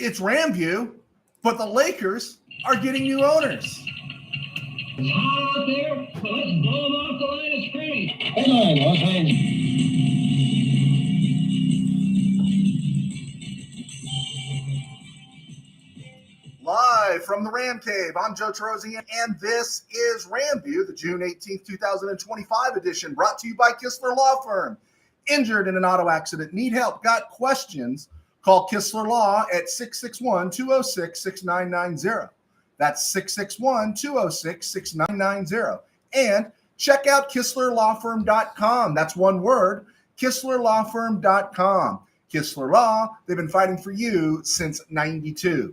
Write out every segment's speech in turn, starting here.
It's RamView, but the Lakers are getting new owners. It's hot out there, but let's blow them off the line of scrimmage. Headline, Los Angeles. Live from the RamCave, I'm Joe Terosian, and this is RamView, the June 18th, 2025 edition, brought to you by Kistler Law Firm. Injured in an auto accident, need help, got questions? Call Kistler Law at 661-206-6990. That's 661-206-6990. And check out KistlerLawFirm.com. That's one word, KistlerLawFirm.com. Kistler Law, they've been fighting for you since 92.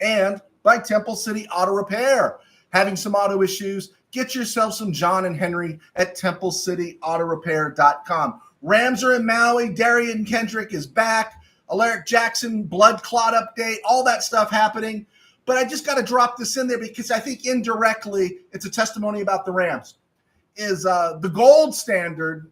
And by Temple City Auto Repair. Having some auto issues? Get yourself some John and Henry at TempleCityAutoRepair.com. Rams are in Maui. Darian Kendrick is back. Alaric Jackson, blood clot update, all that stuff happening. But I just got to drop this in there because I think indirectly it's a testimony about the Rams. Is the gold standard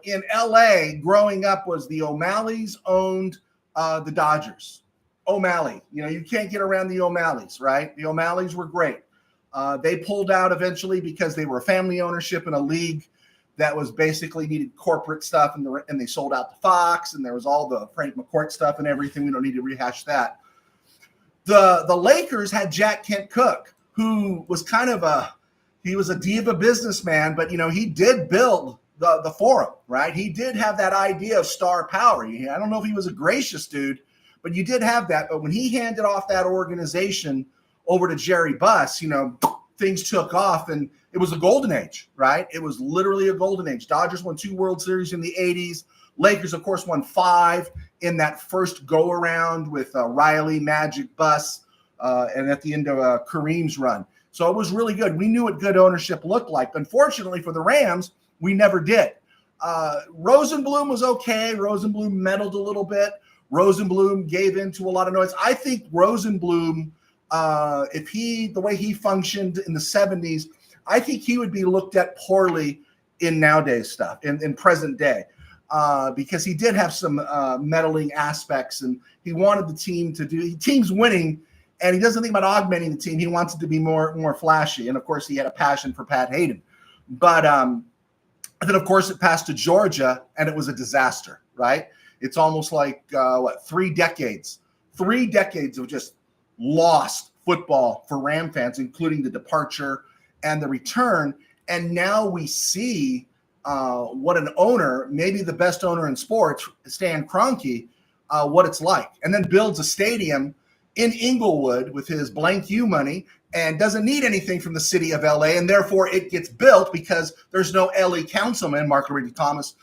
in L.A. growing up was the O'Malleys owned the Dodgers. O'Malley, you can't get around the O'Malleys, right? The O'Malleys were great. They pulled out eventually because they were a family ownership in a league that was basically needed corporate stuff, and they sold out to Fox, and there was all the Frank McCourt stuff and everything. We don't need to rehash that. The Lakers had Jack Kent Cooke, who was he was a diva businessman, but he did build the Forum, right? He did have that idea of star power. I don't know if he was a gracious dude, but you did have that. But when he handed off that organization over to Jerry Buss, things took off, and it was a golden age, right? It was literally a golden age. Dodgers won 2 World Series in the 80s. Lakers, of course, won 5 in that first go-around with Riley, Magic, Buss, and at the end of Kareem's run. So it was really good. We knew what good ownership looked like. Unfortunately for the Rams, we never did. Rosenblum was okay. Rosenblum meddled a little bit. Rosenblum gave in to a lot of noise. I think Rosenblum, the way he functioned in the 70s, I think he would be looked at poorly in nowadays stuff, in present day, because he did have some meddling aspects, and he wanted the team's winning, and he doesn't think about augmenting the team. He wants it to be more flashy, and of course he had a passion for Pat Hayden. But then of course it passed to Georgia, and it was a disaster, right? It's almost like 3 decades of just lost football for Ram fans, including the departure and the return. And now we see what an owner, maybe the best owner in sports, Stan Kroenke, what it's like. And then builds a stadium in Inglewood with his blank U money and doesn't need anything from the city of LA. And therefore it gets built because there's no LA councilman, Mark Ridley Thomas,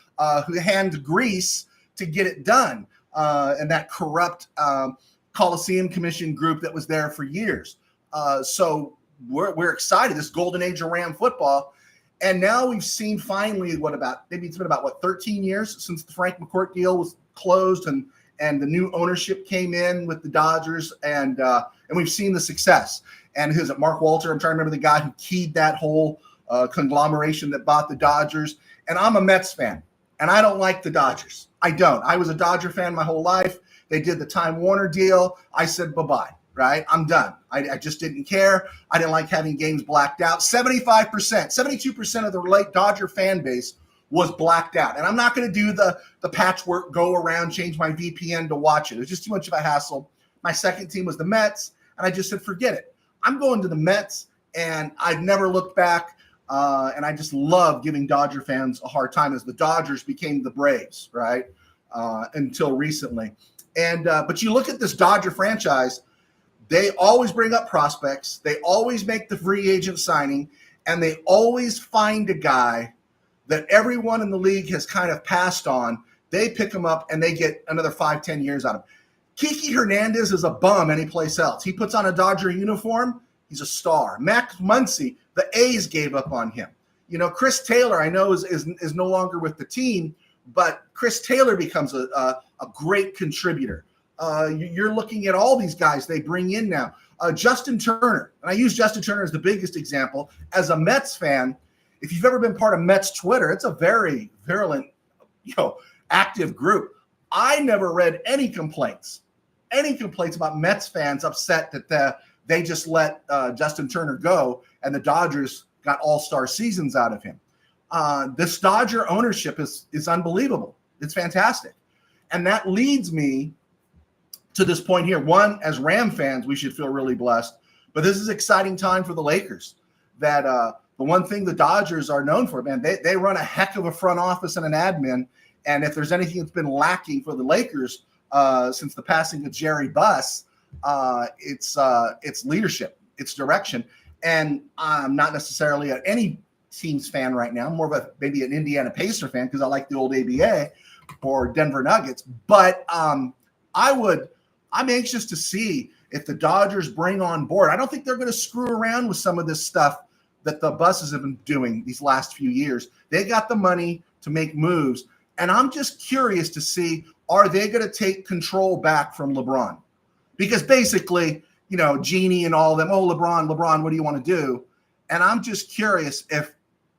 who handed grease to get it done. And that corrupt Coliseum Commission group that was there for years. So we're excited, this golden age of Ram football. And now we've seen finally it's been about 13 years since the Frank McCourt deal was closed and the new ownership came in with the Dodgers, and we've seen the success. And who's it, Mark Walter? I'm trying to remember the guy who keyed that whole conglomeration that bought the Dodgers. And I'm a Mets fan, and I don't like the Dodgers. I don't. I was a Dodger fan my whole life. They did the Time Warner deal. I said bye-bye, right? I'm done. I just didn't care. I didn't like having games blacked out. 72% of the late Dodger fan base was blacked out. And I'm not going to do the patchwork, go around, change my VPN to watch it. It was just too much of a hassle. My second team was the Mets, and I just said, forget it. I'm going to the Mets, and I've never looked back. And I just love giving Dodger fans a hard time as the Dodgers became the Braves, right? Until recently. And but you look at this Dodger franchise, they always bring up prospects. They always make the free agent signing, and they always find a guy that everyone in the league has kind of passed on. They pick him up, and they get another 5-10 years out of him. Kiki Hernandez is a bum anyplace else. He puts on a Dodger uniform, he's a star. Max Muncy, the A's gave up on him. Chris Taylor, I know, is no longer with the team, but Chris Taylor becomes a great contributor. You're looking at all these guys they bring in now. Justin Turner, and I use Justin Turner as the biggest example. As a Mets fan, if you've ever been part of Mets Twitter, it's a very virulent, active group. I never read any complaints any complaints about Mets fans upset that they just let Justin Turner go and the Dodgers got all-star seasons out of him. This Dodger ownership is unbelievable. It's fantastic. And that leads me to this point here. One, as Ram fans, we should feel really blessed. But this is an exciting time for the Lakers. That the one thing the Dodgers are known for, man, they run a heck of a front office and an admin. And if there's anything that's been lacking for the Lakers since the passing of Jerry Buss, it's leadership, it's direction. And I'm not necessarily any team's fan right now. I'm more of maybe an Indiana Pacer fan because I like the old ABA or Denver Nuggets. But I'm anxious to see if the Dodgers bring on board. I don't think they're going to screw around with some of this stuff that the Busses have been doing these last few years. They got the money to make moves. And I'm just curious to see, are they going to take control back from LeBron? Because basically, Genie and all of them, LeBron, what do you want to do? And I'm just curious if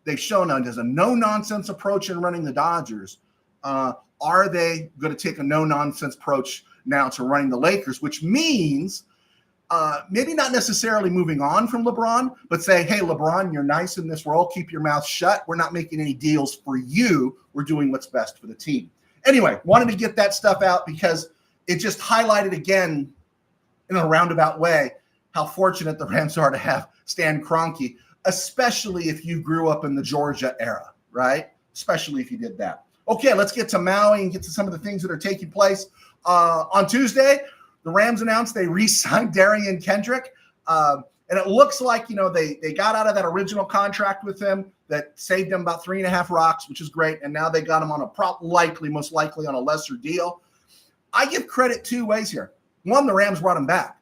they've shown there's a no-nonsense approach in running the Dodgers. Are they going to take a no-nonsense approach now to running the Lakers, which means maybe not necessarily moving on from LeBron, but say, hey, LeBron, you're nice in this role. Keep your mouth shut. We're not making any deals for you. We're doing what's best for the team. Anyway, wanted to get that stuff out because it just highlighted again in a roundabout way how fortunate the Rams are to have Stan Kroenke, especially if you grew up in the Georgia era, right? Especially if you did that. Okay, let's get to Maui and get to some of the things that are taking place. On Tuesday, the Rams announced they re-signed Darian Kendrick. And it looks like, they got out of that original contract with him that saved them about 3.5 rocks, which is great. And now they got him on most likely on a lesser deal. I give credit two ways here. One, the Rams brought him back.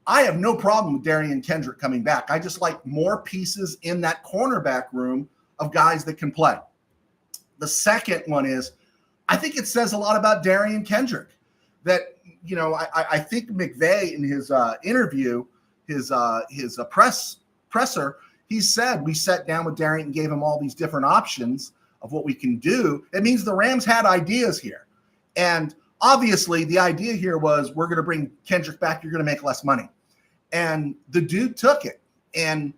I have no problem with Darian Kendrick coming back. I just like more pieces in that cornerback room of guys that can play. The second one is, I think it says a lot about Darian Kendrick that, I think McVay in his interview, his presser, he said, we sat down with Darian and gave him all these different options of what we can do. It means the Rams had ideas here. And obviously the idea here was, we're going to bring Kendrick back. You're going to make less money. And the dude took it. And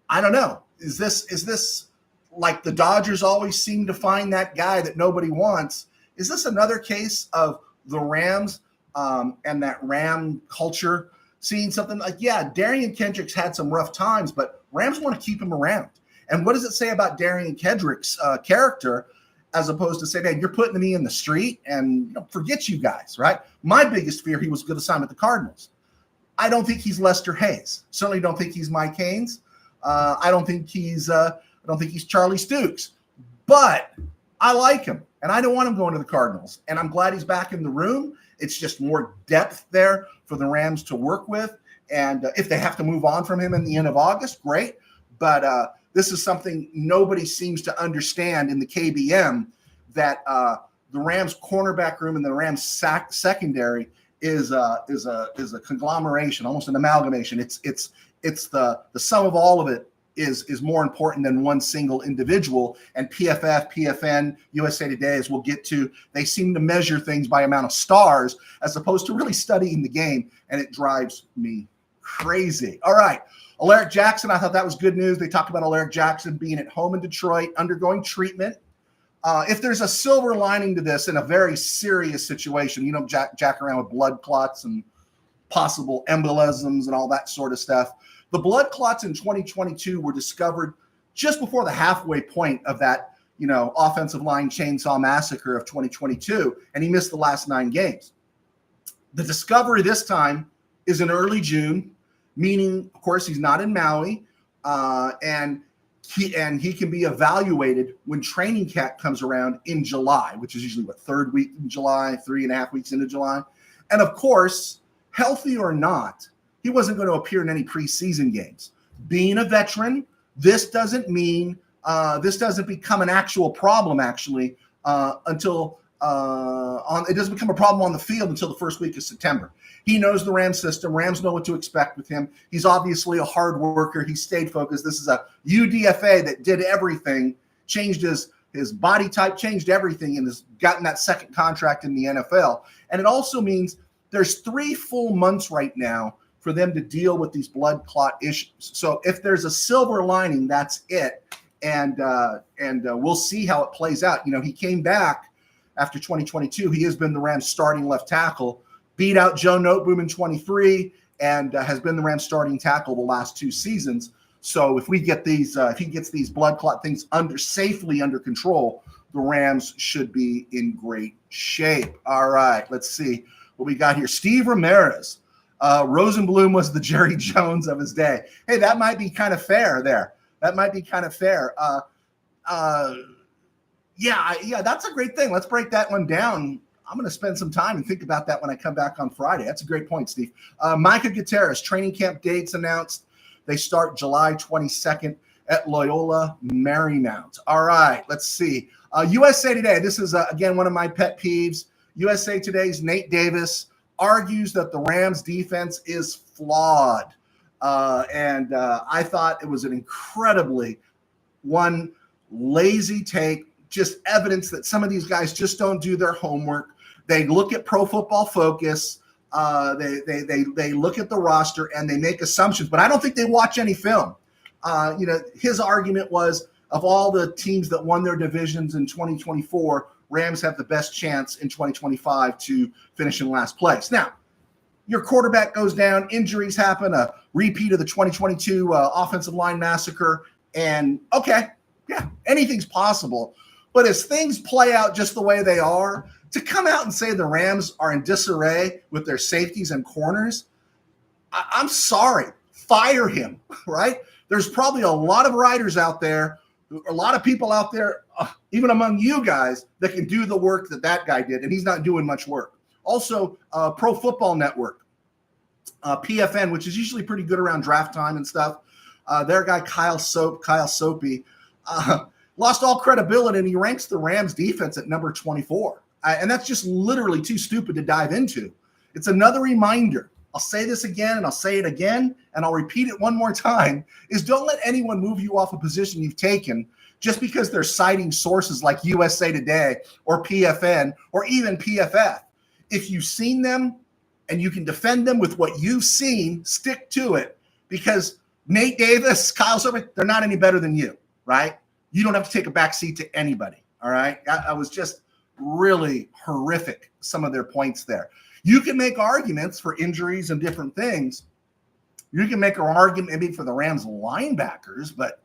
I don't know, is this like the Dodgers always seem to find that guy that nobody wants? Is this another case of the Rams and that Ram culture seeing something like, yeah, Darian Kendrick's had some rough times, but Rams want to keep him around. And what does it say about Darian Kendrick's character as opposed to say, man, you're putting me in the street and forget you guys, right? My biggest fear, he was going to sign with the Cardinals. I don't think he's Lester Hayes. Certainly don't think he's Mike Haynes. I don't think he's Charlie Stukes. But I like him, and I don't want him going to the Cardinals. And I'm glad he's back in the room. It's just more depth there for the Rams to work with. And if they have to move on from him in the end of August, great. But this is something nobody seems to understand in the KBM, that the Rams cornerback room and the Rams secondary is a conglomeration, almost an amalgamation. It's the sum of all of it is more important than one single individual. And PFF, PFN, USA Today, as we'll get to, they seem to measure things by amount of stars as opposed to really studying the game, and it drives me crazy. All right, Alaric Jackson, I thought that was good news. They talked about Alaric Jackson being at home in Detroit, undergoing treatment. If there's a silver lining to this in a very serious situation, jack around with blood clots and possible embolisms and all that sort of stuff. The blood clots in 2022 were discovered just before the halfway point of that, offensive line chainsaw massacre of 2022, and he missed the last 9 games. The discovery this time is in early June, meaning, of course, he's not in Maui, and he can be evaluated when training camp comes around in July, which is usually third week in July, 3.5 weeks into July. And of course, healthy or not, he wasn't going to appear in any preseason games. Being a veteran, this doesn't mean this doesn't become an actual problem until it doesn't become a problem on the field until the first week of September. He knows the Rams system. Rams know what to expect with him. He's obviously a hard worker. He stayed focused. This is a UDFA that did everything, changed his body type, changed everything, and has gotten that second contract in the NFL. And it also means there's 3 full months right now for them to deal with these blood clot issues. So if there's a silver lining, that's it. And we'll see how it plays out. He came back after 2022. He has been the Rams starting left tackle, beat out Joe Noteboom in 23, and has been the Rams starting tackle the last 2 seasons. So if we get these, if he gets these blood clot things safely under control, the Rams should be in great shape. All right, let's see what we got here. Steve Ramirez. Rosenblum was the Jerry Jones of his day. Hey, that might be kind of fair there. That might be kind of fair. Yeah, that's a great thing. Let's break that one down. I'm going to spend some time and think about that when I come back on Friday. That's a great point, Steve. Micah Gutierrez, training camp dates announced. They start July 22nd at Loyola Marymount. All right, let's see. USA Today. This is, again, one of my pet peeves. USA Today's Nate Davis argues that the Rams defense is flawed. And I thought it was an incredibly lazy take, just evidence that some of these guys just don't do their homework. They look at Pro Football Focus. They look at the roster and they make assumptions, but I don't think they watch any film. His argument was, of all the teams that won their divisions in 2024, Rams have the best chance in 2025 to finish in last place. Now, your quarterback goes down, injuries happen, a repeat of the 2022 offensive line massacre, and okay, yeah, anything's possible. But as things play out just the way they are, to come out and say the Rams are in disarray with their safeties and corners, I'm sorry, fire him, right? There's probably a lot of writers out there, a lot of people out there, even among you guys, that can do the work that guy did, and he's not doing much work. Also, Pro Football Network, PFN, which is usually pretty good around draft time and stuff. Their guy, Kyle Soapy, lost all credibility, and he ranks the Rams defense at number 24. And that's just literally too stupid to dive into. It's another reminder. I'll say this again, and I'll say it again, and I'll repeat it one more time, is don't let anyone move you off a position you've taken just because they're citing sources like USA Today or PFN or even PFF. If you've seen them and you can defend them with what you've seen, stick to it, because Nate Davis, Kyle Soapy, they're not any better than you, right? You don't have to take a back seat to anybody, all right? I was just really horrific, some of their points there. You can make arguments for injuries and different things. You can make an argument maybe for the Rams linebackers, but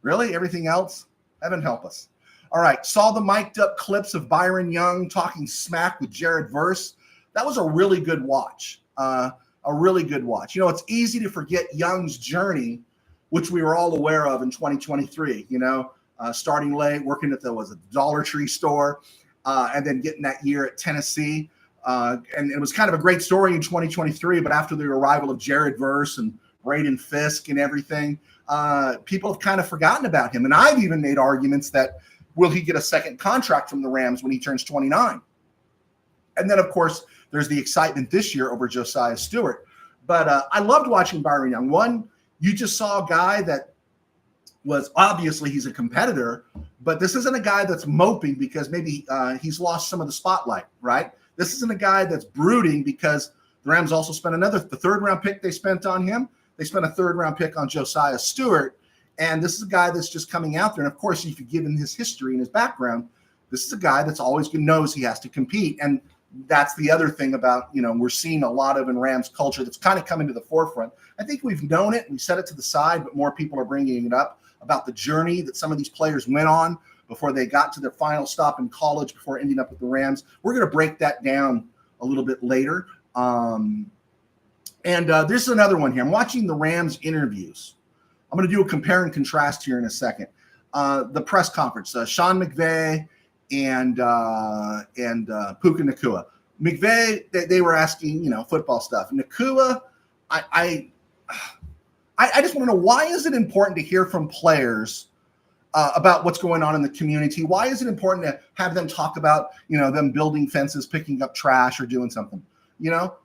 really everything else, heaven help us. All right, saw the mic'd up clips of Byron Young talking smack with Jared Verse. That was a really good watch, It's easy to forget Young's journey, which we were all aware of in 2023, starting late, working at a Dollar Tree store, and then getting that year at Tennessee. And it was kind of a great story in 2023, but after the arrival of Jared Verse and Braden Fisk and everything, people have kind of forgotten about him. And I've even made arguments that, will he get a second contract from the Rams when he turns 29? And then, of course, there's the excitement this year over Josiah Stewart. But I loved watching Byron Young. One, you just saw a guy that was obviously he's a competitor, but this isn't a guy that's moping because maybe he's lost some of the spotlight, right? This isn't a guy that's brooding because the Rams also spent the 3rd-round pick they spent on him. They spent a 3rd-round pick on Josiah Stewart. And this is a guy that's just coming out there. And, of course, if you give him his history and his background, this is a guy that's always knows he has to compete. And that's the other thing about, we're seeing a lot of in Rams culture that's kind of coming to the forefront. I think we've known it. We set it to the side, but more people are bringing it up about the journey that some of these players went on before they got to their final stop in college before ending up with the Rams. We're going to break that down a little bit later. And this is another one here. I'm watching the Rams interviews. I'm going to do a compare and contrast here in a second. The press conference, Sean McVay and Puka Nacua. McVay, they were asking, football stuff. Nacua, I just want to know, why is it important to hear from players about what's going on in the community? Why is it important to have them talk about, them building fences, picking up trash, or doing something?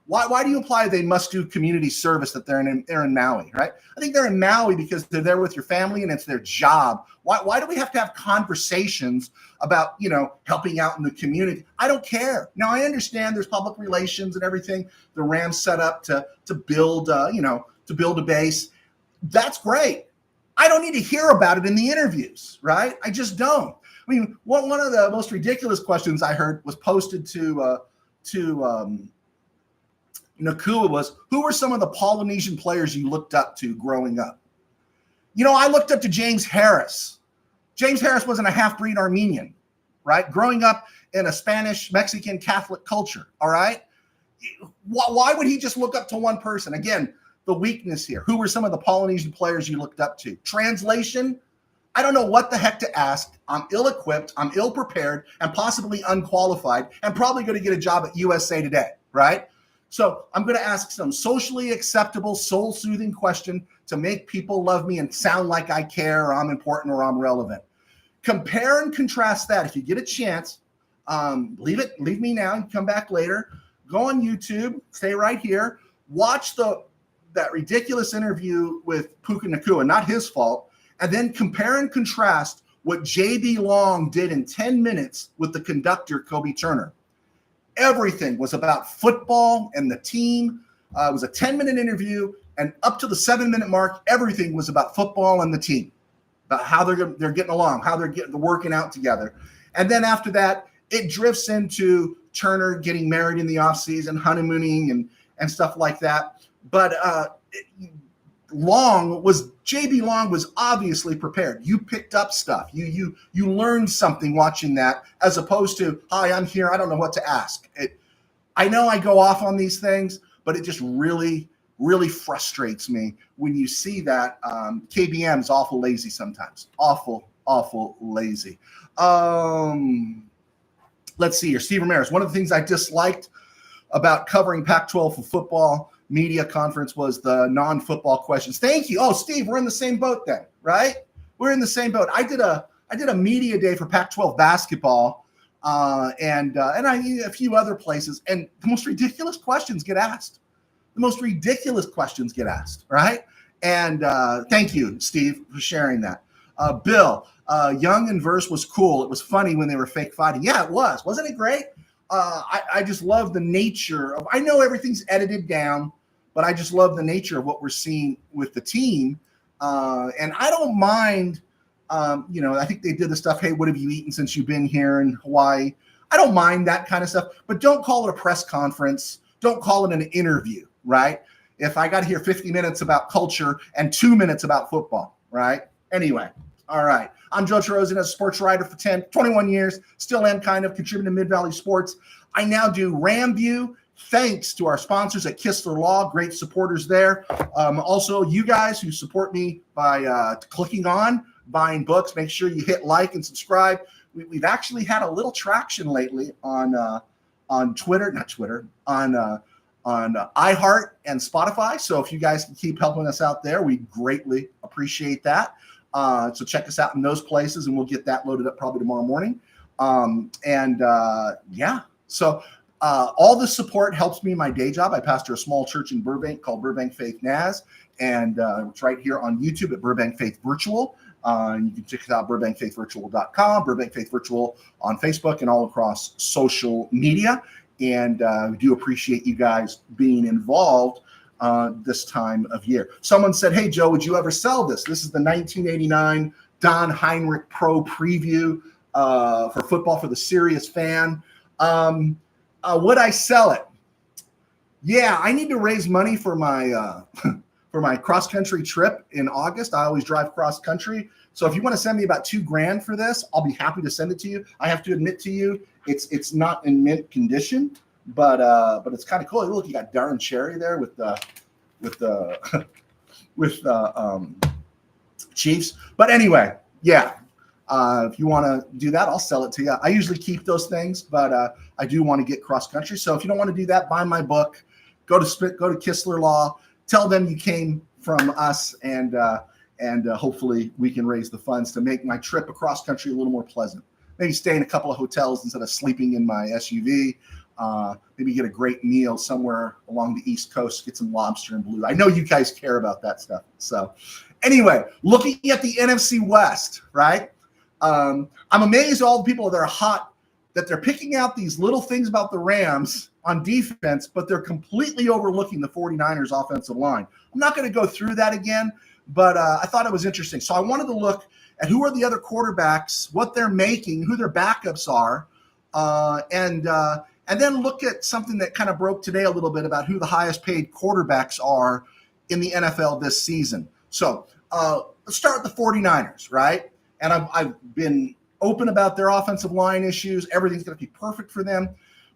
Why do you imply they must do community service that they're in Maui, right? I think they're in Maui because they're there with your family and it's their job. Why do we have to have conversations about, helping out in the community? I don't care. Now, I understand there's public relations and everything. The Rams set up to build, to build a base. That's great. I don't need to hear about it in the interviews, right? I just don't. I mean, one of the most ridiculous questions I heard was posted to Nakua was, who were some of the Polynesian players you looked up to growing up? I looked up to James Harris. James Harris wasn't a half-breed Armenian, right? Growing up in a Spanish, Mexican, Catholic culture, all right? Why would he just look up to one person? Again, the weakness here. Who were some of the Polynesian players you looked up to? Translation, I don't know what the heck to ask. I'm ill-equipped, I'm ill-prepared, and possibly unqualified, and probably going to get a job at USA Today, right? So I'm going to ask some socially acceptable, soul-soothing question to make people love me and sound like I care or I'm important or I'm relevant. Compare and contrast that. If you get a chance, leave me now and come back later. Go on YouTube, stay right here, watch that ridiculous interview with Puka Nakua, not his fault, and then compare and contrast what JB Long did in 10 minutes with the conductor, Kobe Turner. Everything was about football and the team. It was a 10-minute interview, and up to the 7-minute mark, everything was about football and the team, about how they're getting along, how they're working out together. And then after that, it drifts into Turner getting married in the offseason, honeymooning and stuff like that. But JB Long was obviously prepared. You picked up stuff. You learned something watching that, as opposed to, hi, I'm here, I don't know what to ask. I know I go off on these things, but it just really, really frustrates me when you see that. KBM is awful lazy sometimes. Awful lazy. Let's see here. Steve Ramirez, one of the things I disliked about covering Pac-12 for football media conference was the non-football questions. Thank you. Oh, Steve, we're in the same boat then, right? We're in the same boat. I did a media day for Pac-12 basketball, and a few other places, and the most ridiculous questions get asked. Right? And thank you, Steve, for sharing that. Bill, Young and Verse was cool. It was funny when they were fake fighting. Yeah, it was. Wasn't it great? I just love the nature of, I know everything's edited down, but I just love the nature of what we're seeing with the team. And I don't mind, I think they did the stuff, hey, what have you eaten since you've been here in Hawaii? I don't mind that kind of stuff, but don't call it a press conference. Don't call it an interview, right? If I got to hear 50 minutes about culture and 2 minutes about football, right? Anyway, all right. I'm Joe Terozzi, a sports writer for 21 years, still am kind of contributing to Mid-Valley Sports. I now do RamView, thanks to our sponsors at Kistler Law, great supporters there. Also, you guys who support me by clicking on, buying books, make sure you hit like and subscribe. We've actually had a little traction lately on iHeart and Spotify. So if you guys can keep helping us out there, we greatly appreciate that. So check us out in those places, and we'll get that loaded up probably tomorrow morning. So all the support helps me in my day job. I pastor a small church in Burbank called Burbank Faith Naz, and it's right here on YouTube at Burbank Faith Virtual. You can check it out, burbankfaithvirtual.com, Burbank Faith Virtual on Facebook and all across social media. And we do appreciate you guys being involved this time of year. Someone said, hey, Joe, would you ever sell this? This is the 1989 Don Heinrich Pro Preview for football for the serious fan. Would I sell it? Yeah, I need to raise money for my for my cross-country trip in August. I always drive cross-country. So if you want to send me about $2,000 for this, I'll be happy to send it to you. I have to admit to you, it's not in mint condition, but it's kind of cool. Look, you got Darren Cherry there with the Chiefs. But anyway, yeah. If you want to do that, I'll sell it to you. I usually keep those things, but I do want to get cross country. So if you don't want to do that, buy my book. Go to Kistler Law. Tell them you came from us, and hopefully we can raise the funds to make my trip across country a little more pleasant. Maybe stay in a couple of hotels instead of sleeping in my SUV. Maybe get a great meal somewhere along the East Coast, get some lobster and blue. I know you guys care about that stuff. So anyway, looking at the NFC West, right? I'm amazed at all the people that are hot, that they're picking out these little things about the Rams on defense, but they're completely overlooking the 49ers offensive line. I'm not going to go through that again, but I thought it was interesting. So I wanted to look at who are the other quarterbacks, what they're making, who their backups are, and then look at something that kind of broke today a little bit about who the highest paid quarterbacks are in the NFL this season. So let's start with the 49ers, right? And I've been open about their offensive line issues. Everything's going to be perfect for them.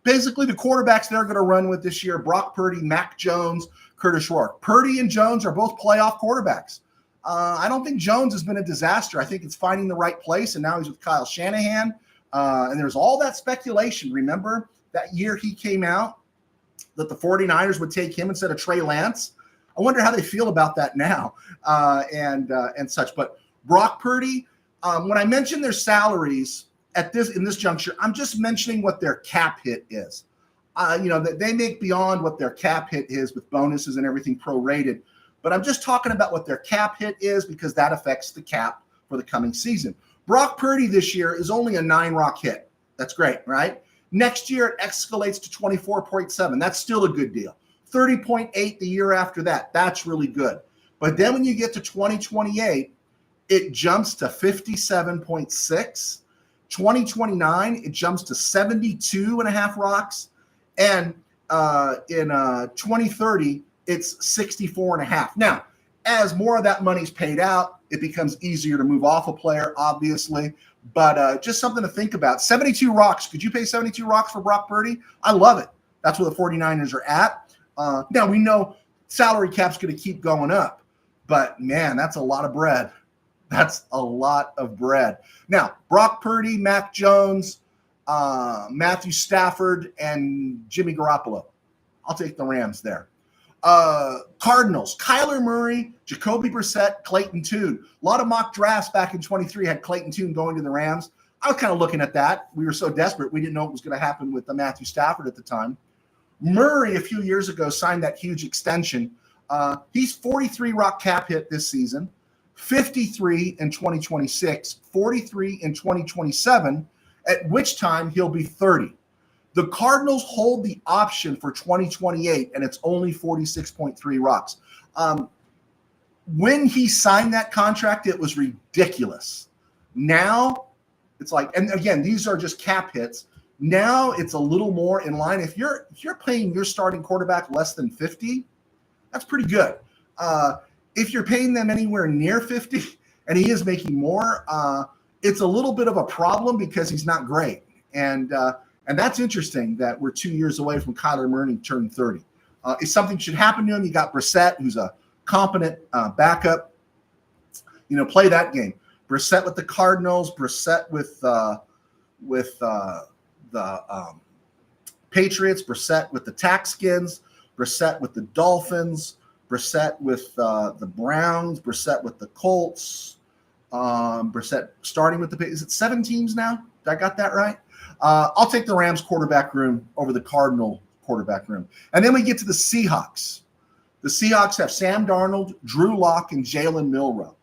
Basically, the quarterbacks they're going to run with this year, Brock Purdy, Mac Jones, Curtis Rourke. Purdy and Jones are both playoff quarterbacks. I don't think Jones has been a disaster. I think it's finding the right place, and now he's with Kyle Shanahan. And there's all that speculation. Remember that year he came out that the 49ers would take him instead of Trey Lance? I wonder how they feel about that now and such. But Brock Purdy, when I mention their salaries in this juncture, I'm just mentioning what their cap hit is. That they make beyond what their cap hit is with bonuses and everything prorated. But I'm just talking about what their cap hit is because that affects the cap for the coming season. Brock Purdy this year is only a 9-rock hit. That's great, right? Next year, it escalates to 24.7. That's still a good deal. 30.8 the year after that. That's really good. But then when you get to 2028, it jumps to 57.6. 2029, it jumps to 72.5 rocks. And in 2030, it's 64.5. Now, as more of that money's paid out, it becomes easier to move off a player, obviously. But just something to think about. 72 rocks. Could you pay 72 rocks for Brock Purdy? I love it. That's where the 49ers are at. Now, we know salary cap's going to keep going up. But, man, that's a lot of bread. That's a lot of bread. Now, Brock Purdy, Mac Jones, Matthew Stafford, and Jimmy Garoppolo. I'll take the Rams there. Cardinals, Kyler Murray, Jacoby Brissett, Clayton Tune. A lot of mock drafts back in 23 had Clayton Tune going to the Rams. I was kind of looking at that. We were so desperate. We didn't know what was going to happen with Matthew Stafford at the time. Murray, a few years ago, signed that huge extension. He's 43 rock cap hit this season, 53 in 2026, 43 in 2027, at which time he'll be 30. The Cardinals hold the option for 2028, and it's only 46.3 rocks. When he signed that contract, it was ridiculous. Now, it's like, and again, these are just cap hits. Now it's a little more in line. If you're paying your starting quarterback less than 50, that's pretty good. If you're paying them anywhere near 50, and he is making more, it's a little bit of a problem because he's not great. And that's interesting that we're 2 years away from Kyler Murray turning 30. If something should happen to him, you got Brissett, who's a competent backup. Play that game. Brissett with the Cardinals, Brissett with the Patriots, Brissett with the Taxkins, Brissett with the Dolphins, Brissett with the Browns, Brissett with the Colts, Brissett starting with the – is it 7 teams now? Did I got that right? I'll take the Rams quarterback room over the Cardinal quarterback room. And then we get to the Seahawks. The Seahawks have Sam Darnold, Drew Lock, and Jalen Milroe.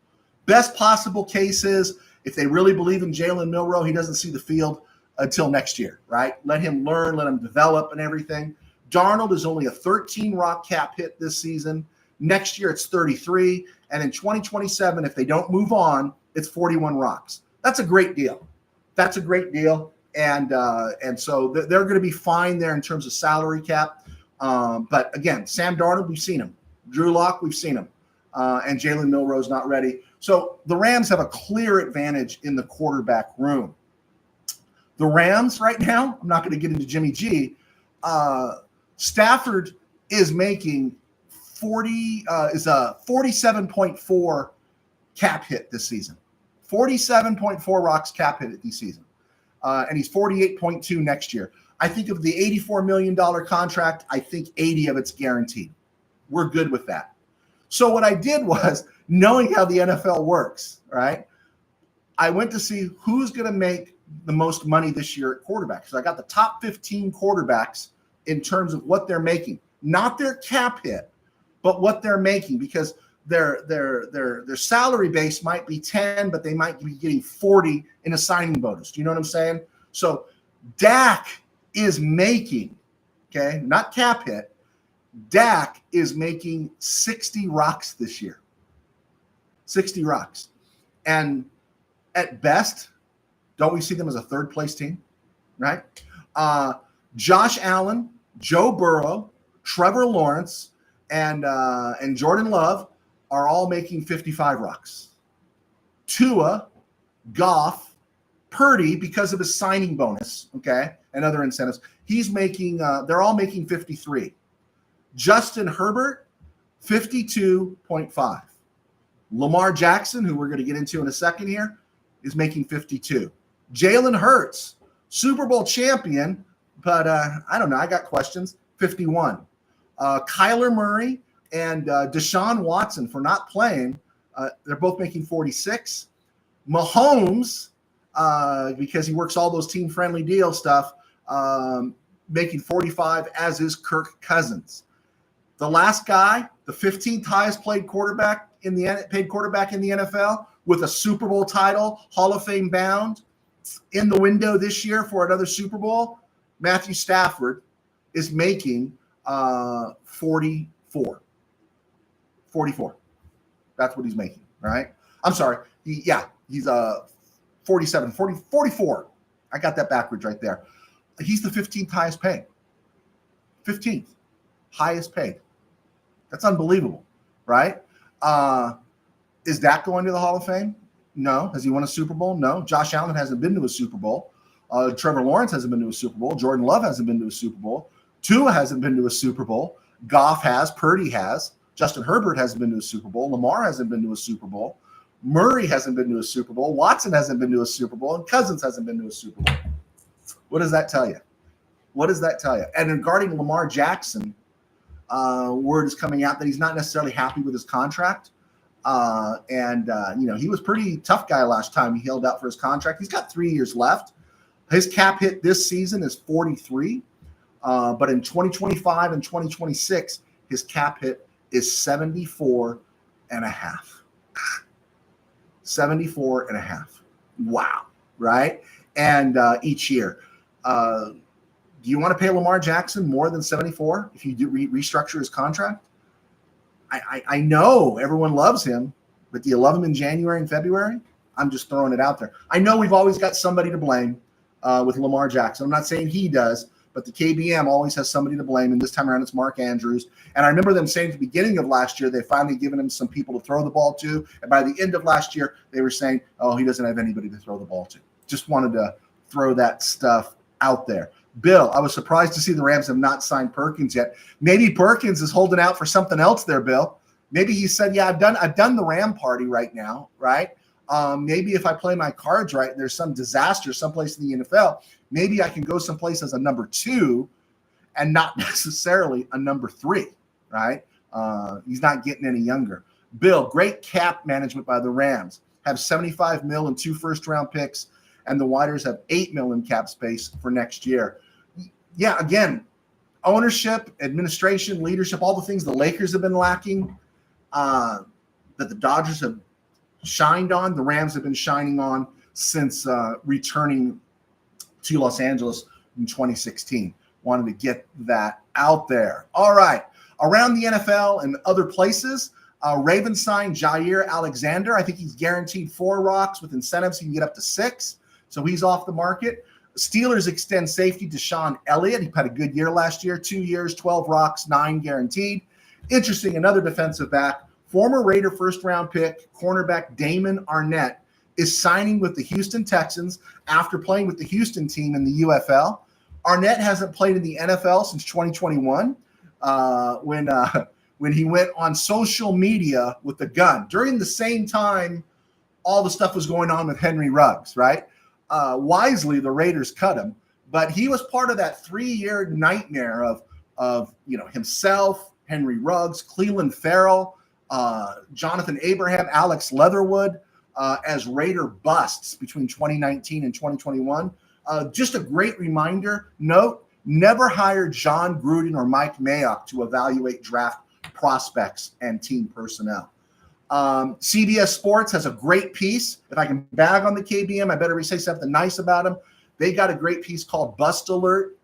Best possible case is if they really believe in Jalen Milroe, he doesn't see the field until next year, right? Let him learn, let him develop and everything. Darnold is only a 13 rock cap hit this season. Next year, it's 33. And in 2027, if they don't move on, it's 41 rocks. That's a great deal. That's a great deal. And so they're going to be fine there in terms of salary cap. But again, Sam Darnold, we've seen him. Drew Lock, we've seen him. And Jalen Milroe's not ready. So the Rams have a clear advantage in the quarterback room. The Rams right now, I'm not going to get into Jimmy G. Stafford is making 47.4 cap hit this season. 47.4 rocks cap hit this season. And he's 48.2 next year. I think of the $84 million contract, I think 80 of it's guaranteed. We're good with that. So what I did was, knowing how the NFL works, right, I went to see who's going to make the most money this year at quarterback. So I got the top 15 quarterbacks in terms of what they're making, not their cap hit, but what they're making, because their salary base might be 10, but they might be getting 40 in a signing bonus. Do you know what I'm saying? So Dak is making, okay, not cap hit, Dak is making 60 rocks this year. 60 rocks. And at best, don't we see them as a third place team, right? Josh Allen, Joe Burrow, Trevor Lawrence, and Jordan Love are all making 55 rocks. Tua, Goff, Purdy, because of his signing bonus, okay, and other incentives, he's making, they're all making 53. Justin Herbert, 52.5. Lamar Jackson, who we're going to get into in a second here, is making 52. Jalen Hurts, Super Bowl champion, but I don't know, I got questions, 51. Kyler Murray and Deshaun Watson, for not playing, they're both making 46. Mahomes, because he works all those team-friendly deal stuff, making 45, as is Kirk Cousins. The last guy, the 15th highest paid quarterback in the NFL, with a Super Bowl title, Hall of Fame bound, in the window this year for another Super Bowl, Matthew Stafford is making 44. 44. That's what he's making, all right? I'm sorry. He's 47, 44. I got that backwards right there. He's the 15th highest paid. 15th highest paid. That's unbelievable, right? Is Dak going to the Hall of Fame? No. Has he won a Super Bowl? No. Josh Allen hasn't been to a Super Bowl. Trevor Lawrence hasn't been to a Super Bowl. Jordan Love hasn't been to a Super Bowl. Tua hasn't been to a Super Bowl. Goff has. Purdy has. Justin Herbert hasn't been to a Super Bowl. Lamar hasn't been to a Super Bowl. Murray hasn't been to a Super Bowl. Watson hasn't been to a Super Bowl. And Cousins hasn't been to a Super Bowl. What does that tell you? What does that tell you? And regarding Lamar Jackson, word is coming out that he's not necessarily happy with his contract. He was pretty tough guy last time he held out for his contract. He's got 3 years left. His cap hit this season is 43. But in 2025 and 2026, his cap hit is 74 and a half. 74 and a half. Wow. Right. And each year, do you want to pay Lamar Jackson more than 74 if you do restructure his contract? I know everyone loves him, but do you love him in January and February? I'm just throwing it out there. I know we've always got somebody to blame with Lamar Jackson. I'm not saying he does, but the KBM always has somebody to blame, and this time around it's Mark Andrews. And I remember them saying at the beginning of last year, they finally given him some people to throw the ball to, and by the end of last year, they were saying, oh, he doesn't have anybody to throw the ball to. Just wanted to throw that stuff out there. Bill, I was surprised to see the Rams have not signed Perkins yet. Maybe Perkins is holding out for something else there, Bill. Maybe he said, yeah, I've done the Ram party right now, right? Maybe if I play my cards right and there's some disaster someplace in the NFL, maybe I can go someplace as a number 2 and not necessarily a number 3, right? He's not getting any younger. Bill, great cap management by the Rams. Have $75 million and 2 first-round picks, and the Whiters have $8 million cap space for next year. Yeah, again, ownership, administration, leadership, all the things the Lakers have been lacking, that the Dodgers have shined on, the Rams have been shining on since returning to Los Angeles in 2016. Wanted to get that out there. All right. Around the NFL and other places, Ravens signed Jair Alexander. I think he's guaranteed 4 rocks with incentives. He can get up to 6. So he's off the market. Steelers extend safety to Sean Elliott. He had a good year last year, 2 years, 12 rocks, 9 guaranteed. Interesting, another defensive back, former Raider first-round pick, cornerback Damon Arnett, is signing with the Houston Texans after playing with the Houston team in the UFL. Arnett hasn't played in the NFL since 2021 when he went on social media with a gun. During the same time all the stuff was going on with Henry Ruggs, right? Wisely, the Raiders cut him, but he was part of that 3-year nightmare of himself, Henry Ruggs, Cleveland Farrell, Jonathan Abraham, Alex Leatherwood, as Raider busts between 2019 and 2021. Just a great reminder, note, never hire John Gruden or Mike Mayock to evaluate draft prospects and team personnel. CBS Sports has a great piece. If I can bag on the KBM, I better say something nice about them. They got a great piece called Bust Alert,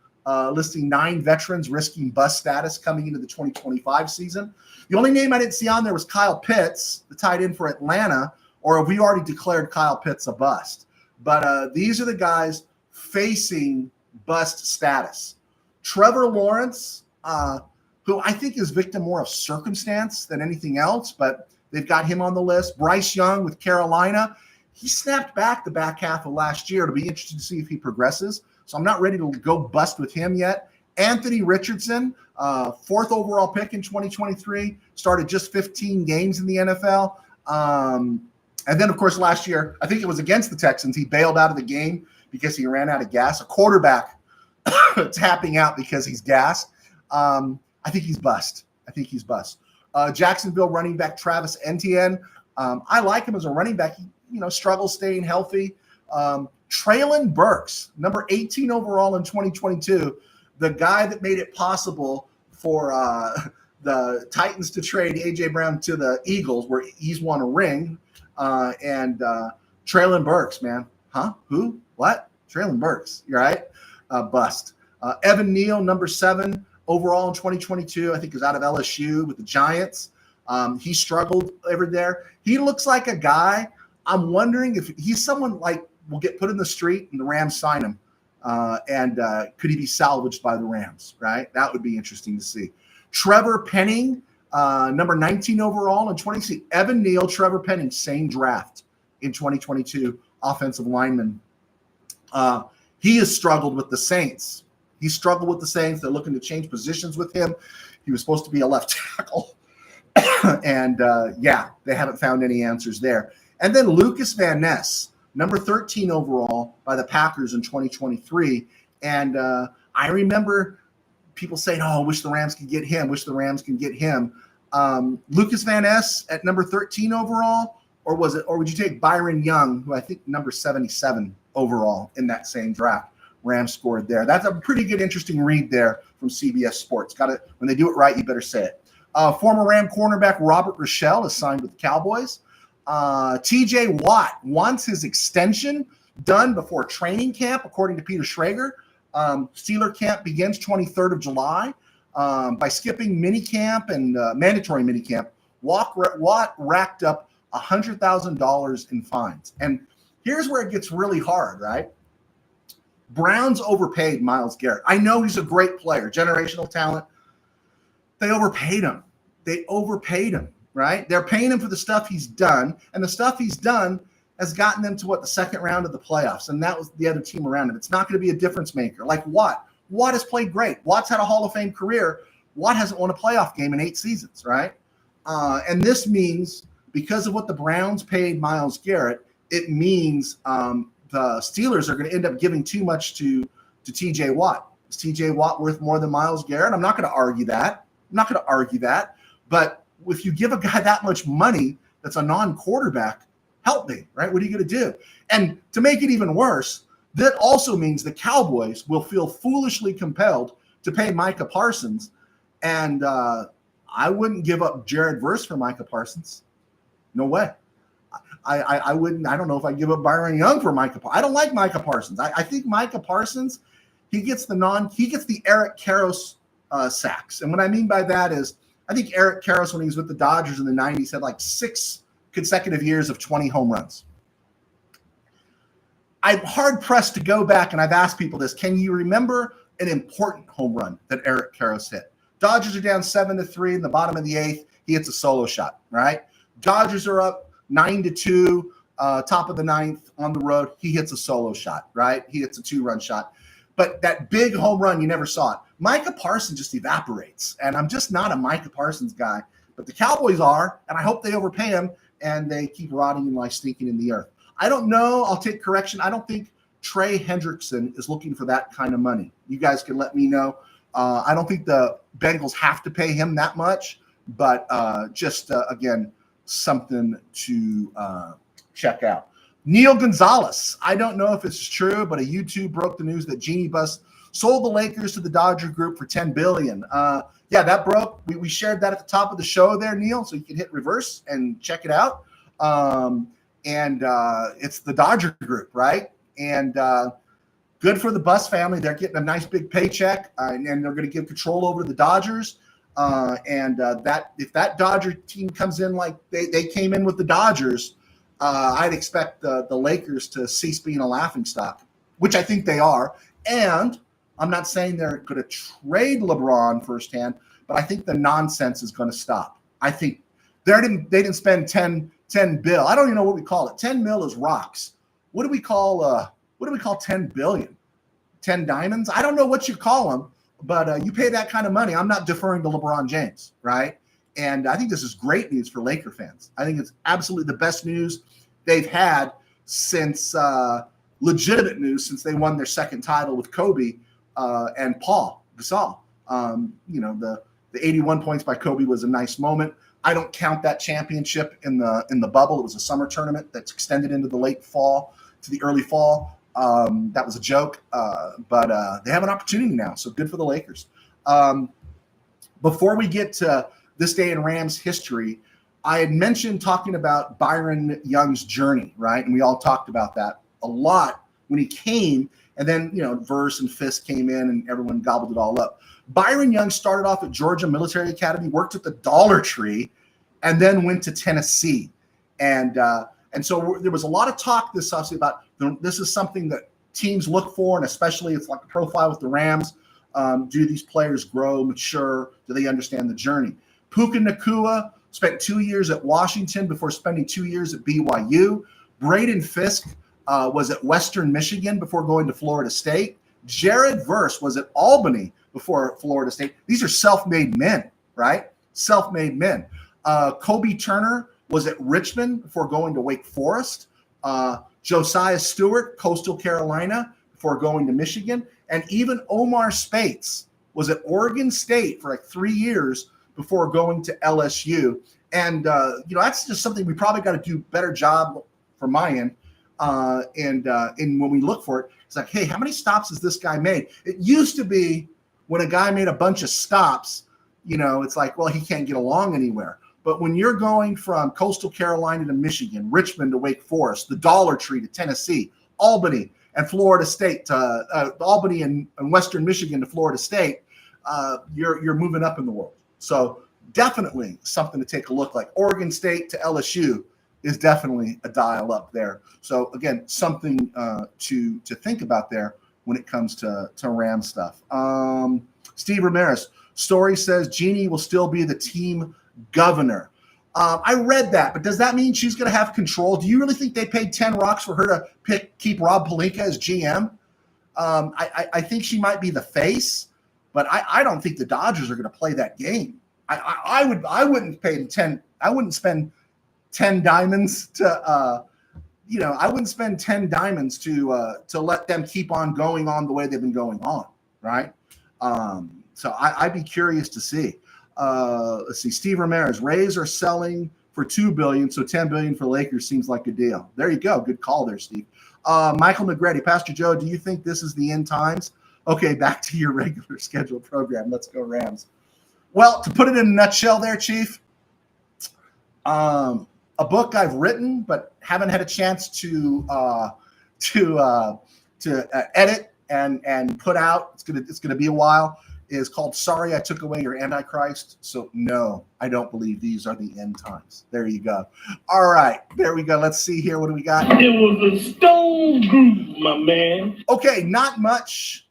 listing 9 veterans risking bust status coming into the 2025 season. The only name I didn't see on there was Kyle Pitts, the tight end for Atlanta, or have we already declared Kyle Pitts a bust? But these are the guys facing bust status. Trevor Lawrence, who I think is victim more of circumstance than anything else, but they've got him on the list. Bryce Young with Carolina. He snapped back the back half of last year. It'll be interesting to see if he progresses. So I'm not ready to go bust with him yet. Anthony Richardson, 4th overall pick in 2023, started just 15 games in the NFL. And then, of course, last year, I think it was against the Texans, he bailed out of the game because he ran out of gas. A quarterback tapping out because he's gassed. I think he's bust. Jacksonville running back Travis Etienne. I like him as a running back. He, struggles staying healthy. Traylon Burks, number 18 overall in 2022, the guy that made it possible for the Titans to trade A.J. Brown to the Eagles, where he's won a ring. And Traylon Burks, man. Huh? Who? What? Traylon Burks. You're right. Bust. Evan Neal, number 7 overall in 2022, I think is out of LSU with the Giants. He struggled over there. He looks like a guy. I'm wondering if he's someone like will get put in the street and the Rams sign him. And could he be salvaged by the Rams, right? That would be interesting to see. Trevor Penning, number 19 overall in 2020. Evan Neal, Trevor Penning, same draft in 2022, offensive lineman. He has struggled with the Saints. They're looking to change positions with him. He was supposed to be a left tackle. And, they haven't found any answers there. And then Lucas Van Ness, number 13 overall by the Packers in 2023. And I remember people saying, I wish the Rams could get him, Lucas Van Ness at number 13 overall, or would you take Byron Young, who I think number 77 overall in that same draft? Rams scored there. That's a pretty good, interesting read there from CBS Sports. Got it. When they do it right, you better say it. Former Ram cornerback Robert Rochelle is signed with the Cowboys. TJ Watt wants his extension done before training camp, according to Peter Schrager. Steeler camp begins 23rd of July. By skipping minicamp and mandatory minicamp, Watt racked up $100,000 in fines. And here's where it gets really hard, right? Browns overpaid Myles Garrett. I know he's a great player, generational talent. They overpaid him, right? They're paying him for the stuff he's done, and the stuff he's done has gotten them to the second round of the playoffs, and that was the other team around him. It's not going to be a difference maker. Like Watt. Watt has played great. Watt's had a Hall of Fame career. Watt hasn't won a playoff game in 8 seasons, right? And this means, because of what the Browns paid Myles Garrett, it means the Steelers are going to end up giving too much to T.J. Watt. Is T.J. Watt worth more than Myles Garrett? I'm not going to argue that. But if you give a guy that much money that's a non-quarterback, help me, right? What are you going to do? And to make it even worse, that also means the Cowboys will feel foolishly compelled to pay Micah Parsons. And I wouldn't give up Jared Verse for Micah Parsons. No way. I wouldn't. I don't know if I'd give up Byron Young for Micah. I don't like Micah Parsons. I think Micah Parsons, he gets the Eric Karros sacks. And what I mean by that is, I think Eric Karros, when he was with the Dodgers in the 90s, had like 6 consecutive years of 20 home runs. I'm hard-pressed to go back, and I've asked people this. Can you remember an important home run that Eric Karros hit? Dodgers are down 7-3 in the bottom of the 8th. He hits a solo shot, right? Dodgers are up 9-2, top of the 9th on the road. He hits a solo shot, right? He hits a 2-run shot. But that big home run, you never saw it. Micah Parsons just evaporates, and I'm just not a Micah Parsons guy. But the Cowboys are, and I hope they overpay him, and they keep rotting and like stinking in the earth. I don't know. I'll take correction. I don't think Trey Hendrickson is looking for that kind of money. You guys can let me know. I don't think the Bengals have to pay him that much, but again, something to check out. Neil Gonzalez. I don't know if it's true, but a YouTube broke the news that Jeannie Buss sold the Lakers to the Dodger Group for $10 billion. Yeah, that broke. We shared that at the top of the show there, Neil, so you can hit reverse and check it out. It's the Dodger Group, right? And good for the Buss family. They're getting a nice big paycheck, and they're going to give control over to the Dodgers. That if that Dodger team comes in like they came in with the Dodgers, I'd expect the Lakers to cease being a laughingstock, which I think they are. And I'm not saying they're going to trade LeBron firsthand, but I think the nonsense is going to stop. I think they didn't spend 10 bill. I don't even know what we call it. 10 mil is rocks. What do we call 10 billion? 10 diamonds? I don't know what you call them, but you pay that kind of money. I'm not deferring to LeBron James, right? And I think this is great news for Laker fans. I think it's absolutely the best news they've had since legitimate news since they won their second title with Kobe and Paul Gasol. The 81 points by Kobe was a nice moment. I don't count that championship in the bubble. It was a summer tournament that's extended into the late fall to the early fall. That was a joke, but they have an opportunity now. So good for the Lakers. Before we get to this day in Rams history, I had mentioned talking about Byron Young's journey, right? And we all talked about that a lot when he came. And then, Verse and Fisk came in and everyone gobbled it all up. Byron Young started off at Georgia Military Academy, worked at the Dollar Tree, and then went to Tennessee. And so there was a lot of talk this offseason about this is something that teams look for, and especially it's like a profile with the Rams. Do these players grow, mature? Do they understand the journey? Puka Nacua spent 2 years at Washington before spending 2 years at BYU. Braden Fisk was at Western Michigan before going to Florida State. Jared Verse was at Albany before Florida State. These are self-made men, right? Self-made men. Kobe Turner was at Richmond before going to Wake Forest. Josiah Stewart, Coastal Carolina, before going to Michigan. And even Omar Spates was at Oregon State for like 3 years before going to LSU. And, that's just something we probably got to do a better job from my end. And when we look for it, it's like, hey, how many stops has this guy made? It used to be when a guy made a bunch of stops, it's like, well, he can't get along anywhere. But when you're going from Coastal Carolina to Michigan, Richmond to Wake Forest, the Dollar Tree to Tennessee, Albany and Florida State to Albany and Western Michigan to Florida State, you're moving up in the world. So definitely something to take a look like. Oregon State to LSU is definitely a dial up there. So again, something to think about there when it comes to Ram stuff. Steve Ramirez, story says Jeannie will still be the team governor. I read that, but does that mean she's going to have control? Do you really think they paid 10 rocks for her to keep Rob Pelinka as GM? I think she might be the face, but I don't think the Dodgers are going to play that game. I wouldn't pay 10. I wouldn't spend 10 diamonds to I wouldn't spend 10 diamonds to let them keep on going on the way they've been going on, right? So I'd be curious to see. Let's see. Steve Ramirez, Rays are selling for $2 billion, so $10 billion for Lakers seems like a deal. There you go. Good call there, Steve. Michael Negretti, Pastor Joe, do you think this is the end times? Okay, back to your regular scheduled program. Let's go Rams. Well, to put it in a nutshell there, Chief, a book I've written but haven't had a chance to edit and put out. It's gonna be a while. Is called Sorry I Took Away Your Antichrist. So no, I don't believe these are the end times. There you go. All right, there we go. Let's see here. What do we got? It was a stone groove, my man. Okay, not much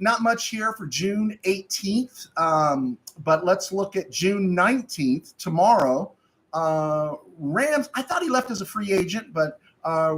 here for June 18th. But let's look at June 19th, tomorrow. Rams, I thought he left as a free agent, but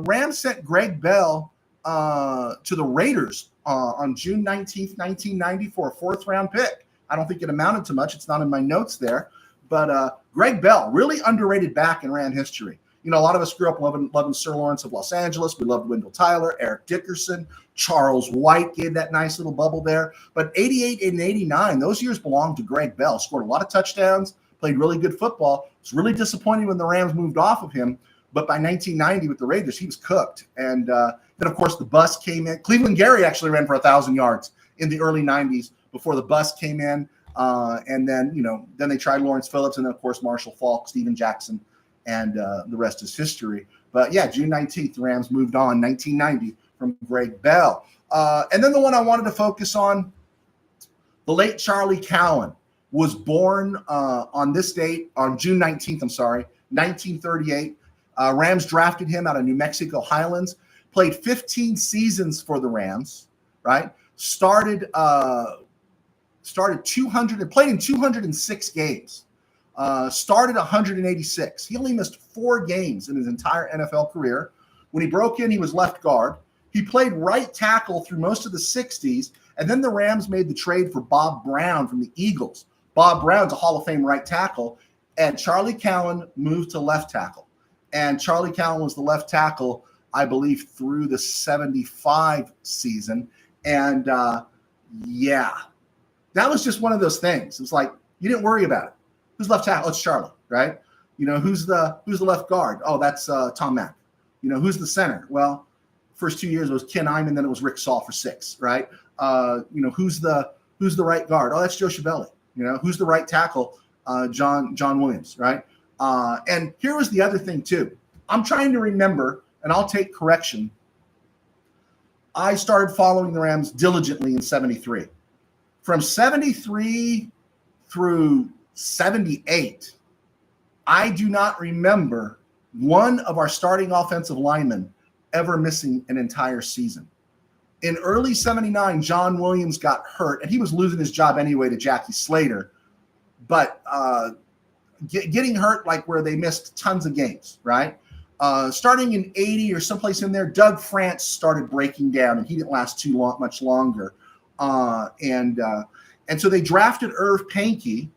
Rams sent Greg Bell to the Raiders on June 19th, 1990 for a fourth-round pick. I don't think it amounted to much. It's not in my notes there. But Greg Bell, really underrated back in Ram history. A lot of us grew up loving Sir Lawrence of Los Angeles. We loved Wendell Tyler, Eric Dickerson, Charles White gave that nice little bubble there. But 88 and 89, those years belonged to Greg Bell. Scored a lot of touchdowns, played really good football. It's really disappointing when the Rams moved off of him. But by 1990 with the Raiders, he was cooked. And then, of course, the bus came in. Cleveland Gary actually ran for 1,000 yards in the early 90s before the bus came in. And then, then they tried Lawrence Phillips, and then, of course, Marshall Faulk, Steven Jackson, and the rest is history. But, yeah, June 19th, the Rams moved on, 1990, from Greg Bell. And then the one I wanted to focus on, the late Charlie Cowan was born on this date, on June 19th, 1938. Rams drafted him out of New Mexico Highlands, played 15 seasons for the Rams, right? Started 200 and played in 206 games. Started 186. He only missed 4 games in his entire NFL career. When he broke in, he was left guard. He played right tackle through most of the 60s, and then the Rams made the trade for Bob Brown from the Eagles. Bob Brown's a Hall of Fame right tackle, and Charlie Cowan moved to left tackle. And Charlie Cowan was the left tackle, I believe, through the 75 season. And, that was just one of those things. It was like, you didn't worry about it. Who's left tackle? Oh, it's Charlie, right? Who's the left guard? Oh, that's Tom Mack. Who's the center? Well, first 2 years it was Ken Iman, then it was Rick Saul for 6, right? Who's the right guard? Oh, that's Joe Schiavelli. Who's the right tackle? John Williams, right? And here was the other thing too. I'm trying to remember, and I'll take correction. I started following the Rams diligently in 73. From 73 through 78, I do not remember one of our starting offensive linemen ever missing an entire season. In early 79, John Williams got hurt, and he was losing his job anyway to Jackie Slater. But getting hurt, like where they missed tons of games, right? Starting in 80 or someplace in there, Doug France started breaking down, and he didn't last much longer. And so they drafted Irv Pankey,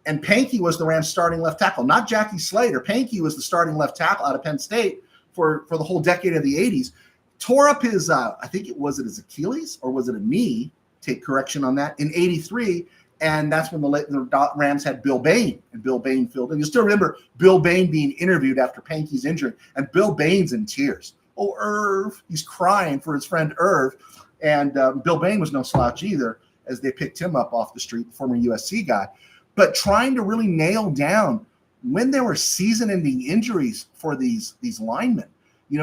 and Pankey was the Rams' starting left tackle, not Jackie Slater. Pankey was the starting left tackle out of Penn State for the whole decade of the 80s. Tore up his, I think was it his Achilles or was it a knee? Take correction on that. In 83, and that's when the Rams had Bill Bain, and Bill Bain filled in. You still remember Bill Bain being interviewed after Pankey's injury, and Bill Bain's in tears. Oh, Irv. He's crying for his friend Irv. And Bill Bain was no slouch either, as they picked him up off the street, the former USC guy. But trying to really nail down when there were season-ending injuries for these linemen.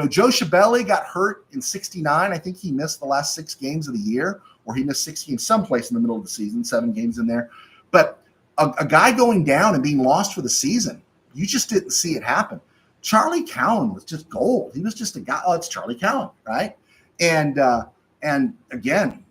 Joe Schiavelli got hurt in 69. I think he missed the last 6 games of the year, or he missed 6 games someplace in the middle of the season, 7 games in there. But a guy going down and being lost for the season, you just didn't see it happen. Charlie Cowan was just gold. He was just a guy. Oh, it's Charlie Cowan, right? And again,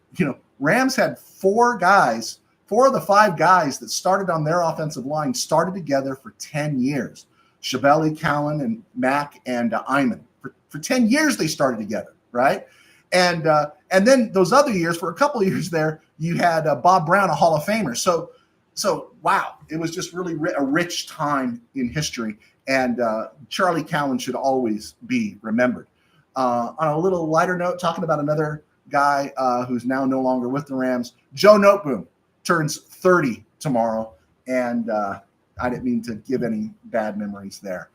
Rams had 4 of the 5 guys that started on their offensive line started together for 10 years. Schiavelli, Cowan, and Mack, and Iman. For 10 years they started together, right? And then those other years, for a couple of years there, you had Bob Brown, a Hall of Famer. So wow, it was just really a rich time in history. And Charlie Cowan should always be remembered. On a little lighter note, talking about another guy who's now no longer with the Rams, Joe Noteboom turns 30 tomorrow. And I didn't mean to give any bad memories there.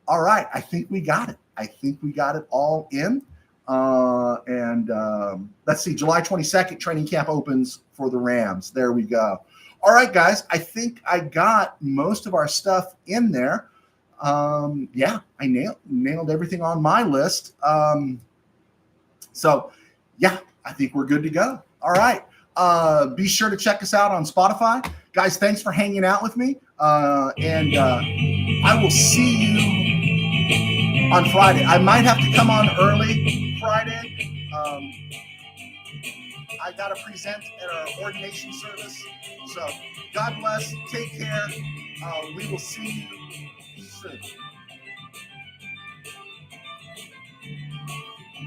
All right, I think we got it. I think we got it all in. Let's see, July 22nd, training camp opens for the Rams. There we go. All right, guys, I think I got most of our stuff in there. I nailed everything on my list. I think we're good to go. All right. Be sure to check us out on Spotify. Guys, thanks for hanging out with me. I will see you on Friday. I might have to come on early Friday. I got to present at our ordination service. So God bless. Take care. We will see you soon.